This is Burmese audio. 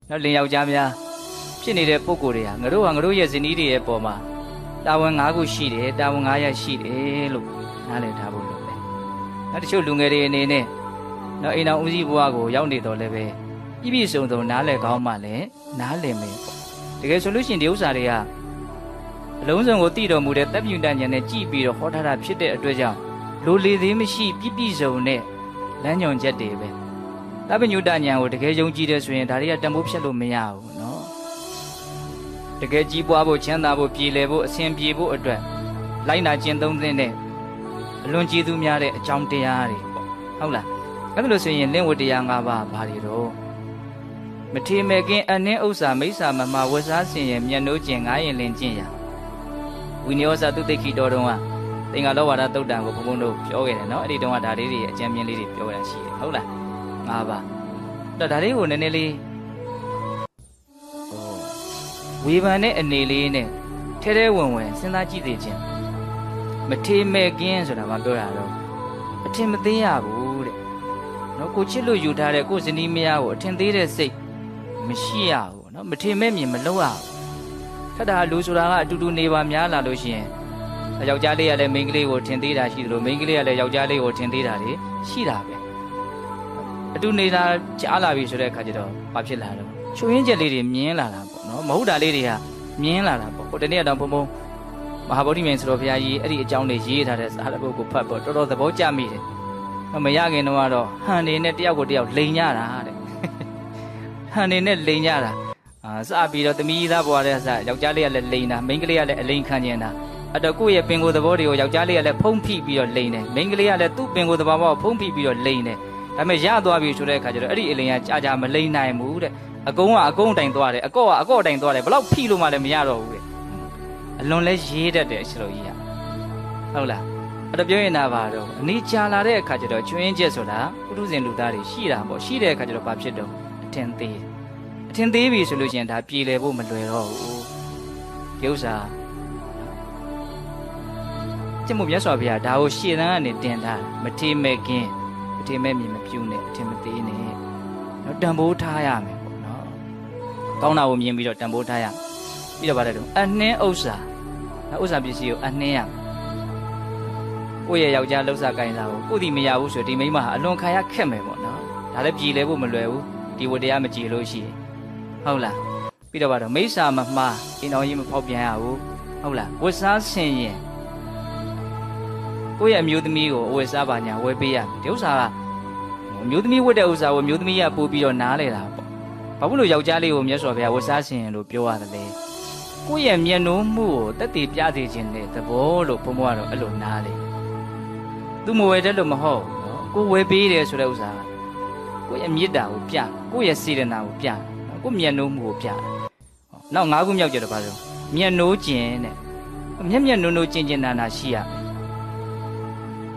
နောက်လင်ယောက်ျားများဖြစ်နေတဲ့ပုံကိုယ်တွေကငါတို့ရဲ့ဇနီးတွေရဲ့ပေါ်မှာတာဝန်၅ခုရှိတယ်တာဝန်9ရပ်ရှိတယ်လို့နားလည်ထားဖို့လိုတယ်နောက်တချို့လူငယ်တွေအနေနဲ့နောက်အိမ်တော်ဦးစီးဘဝကိုရောက်နေတော့လည်းပဲပြည့်စုံစုံနားလည်ကောင်းမှလည်းနားလည်မယ်ပေါ့တကယ်ဆိုလို့ရှိရင်ဒီဥစ္စာတွေကအလုံးစုံကိုတည်တော်မူတဲ့တပ်ပြုတဉာဏ်နဲ့ကြည်ပြီးတော့ဟောထားတာဖြစ်တဲ့အတွက်ကြောင့်လိုလေသေးမရှိပြည့်စုံတဲ့လမ်းညွှန်ချက်တွေပဲတပ်ပြုတဉာဏ်ကိုတကယ်ယုံကြည်တယ်ဆိုရင်ဒါတွေကတန်ဖိုးဖြတ်လို့မရဘူးနော်တကယ်ကြီးပွားဖို့ချမ်းသာဖို့ပြည်လည်ဖို့အစဉ်ပြေဖို့အတွက်လိုက်နာကျင့်သုံးတဲ့အလွန်ကျေးဇူးများတဲ့အကြောင်းတရားတွေပေါ့ဟုတ်လားအဲ့ဒါလို့ဆိုရင်လင့်ဝတ္တရား၅ပါးဘာတွေတော့မထေမဲ့ကင်းအနှင်းဥစ္စာမိစ္ဆာမမဝစားစင်ရဲ့မျက်နှိုးကျင်ငားရင်လင်ကျင့်ရဝိနည်းဝဆသုတိခိတော်တုံးကသင်္ဃလောဝါဒသုတ်တံကိုဘုံဘုံတို့ပြောခဲ့တယ်နော်အဲ့ဒီတုန်းကဒါလေးတွေအကြံဉာဏ်လေးတွေပြောရရှိတယ်ဟုတ်လား၅ပါးအဲ့ဒါလေးကိုနည်းနည်းလေးဝေဖန်တဲ့အနေလေးနဲ့ထဲထဲဝင်ဝင်စဉ်းစားကြည့်သေးခြင်းမထေမဲ့ကင်းဆိုတာမှပြောတာတော့အထင်မသေးရဘူးတဲ့နော်ကိုချစ်လို့ယူထားတဲ့ကိုဇနီးမယားကိုအထင်သေးတဲ့စိတ်မရှိရဘူးနော်မထေမဲ့မြင်မလုပ်ရဘူးထက်တာလူဆိုတာကအတူတူနေပါများလာလို့ရှိရင်ယောက်ျားလေးကလည်းမိန်းကလေးကိုထင်သေးတာရှိသလိုမိန်းကလေးကလည်းယောက်ျားလေးကိုထင်သေးတာတွေရှိတာပဲအတူနေတာကြားလာပြီဆိုတဲ့အခါကျတော့ဘာဖြစ်လာတော့ချွေးရင်းချက်လေးတွေမြင်လာတာပေါ့နော်မဟုတ်တာလေးတွေကမြင်လာတာပေါ့ဟိုတနေ့ကတော့ဘုံဘုံမဟာဗုဒ္ဓမြတ်စွာဘုရားကြီးအဲ့ဒီအကြောင်းလေးရေးထားတဲ့စာတစ်ပုဒ်ကိုဖတ်ပေါ့တော်တော်သဘောကျမိတယ်မရခင်တော့ကတော့ဟန်နေနဲ့တယောက်ကိုတယောက်လိန်ကြတာတဲ့ဟန်နေနဲ့လိန်ကြတာစပြီးတော့သမီးသားဘွားတဲ့ဆယောက်ျားလေးကလည်းလိန်တာမိန်းကလေးကလည်းအလိန်ခံကျင်တာအဲ့တော့ကိုယ့်ရဲ့ပင်ကိုယ်သဘောတွေကိုယောက်ျားလေးကလည်းဖုံးဖိပြီးတော့လိန်တယ်မိန်းကလေးကလည်းသူ့ပင်ကိုယ်သဘောကိုဖုံးဖိပြီးတော့လိန်တယ်ဒါပေမဲ့ရသွားပြီဆိုတဲ့အခါကျတော့အဲ့ဒီအလိန်ကကြာမလိန်နိုင်ဘူးတဲ့အကုန်းတိုင်သွားတယ်အကော့တိုင်သွားတယ်ဘလောက်ဖိလို့မှလည်းမရတော့ဘူးတဲ့အလွန်လဲရေးတတ်တယ်အချလို့ကြီးရဟုတ်လားအဲ့တော့ပြောရင်ပါတော့အနည်းကြာလာတဲ့အခါကျတော့ကျွင်းချက်ဆိုတာပုထုဇဉ်လူသားတွေရှိတာပေါ့ရှိတဲ့အခါကျတော့ဘာဖြစ်တော့အထင်သေးပြီဆိုလို့ရှိရင်ဒါပြေလည်ဖို့မလွယ်တော့ဘူးဒီဥစ္စာကျင့်မှုမြတ်စွာဘုရားဒါကိုရှေ့တန်းကနေတင်ထားတာမထေမဲ့ကင်းမထေမဲ့မြင်မပြုနဲ့အထင်မသေးနဲ့နော်တန်ဖိုးထားရမယ်ပေါ့နော်ကောင်းတာကိုမြင်ပြီးတော့တန်ဖိုးထားရပြီးတော့ဗါတယ်တော့အနှင်းဥစ္စာဥစ္စာပစ္စည်းကိုအနှင်းရကိုယ့်ရဲ့ယောက်ျားလှုပ်ရှားကိုင်းစားကိုကိုယ်ဒီမရဘူးဆိုဒီမိန်းမဟာအလွန်ခံရခက်မယ်ပေါ့နော်ဒါလည်းပြည်လဲဖို့မလွယ်ဘူးဒီဝတရားမကြည်လို့ရှိရင်ဟုတ်လားပြီးတော့ဗါတော့မိစ္ဆာမမှားအိမ်တော်ကြီးမဖောက်ပြန်ရဘူးဟုတ်လားဝတ်စားဆင်ရင်ကိုယ့်ရဲ့အမျိုးသမီးကိုအဝတ်စားပါညာဝယ်ပေးရမယ်ဒီဥစ္စာကအမျိုးသမီးဝတ်တဲ့ဥစ္စာကိုအမျိုးသမီးကပို့ပြီးတော့နားလေတာပေါ့ဘာဖြစ်လို့ယောက်ျားလေးကိုမြတ်စွာဘုရားဝတ်စားဆင်ရင်လို့ပြောရတယ်လေကိုယ့်ရဲ့မျက်နှာမှုကိုတက်တည်ပြစေခြင်းတဲ့သဘောလို့ဘုံဘွားတော့အဲ့လိုနားလေသူမဝယ်တဲ့လို့မဟုတ်နော်ကိုဝယ်ပေးတယ်ဆိုတဲ့ဥစ္စာကိုယ့်ရဲ့မေတ္တာကိုပြကိုယ့်ရဲ့စေတနာကိုပြနော်ကိုယ့်မျက်နှာမှုကိုပြနောက်၅ခုမြောက်ကြတော့ဘာလို့မျက်နှိုးကျင်တဲ့မျက်နှိုးကျင်နာနာရှိရမယ်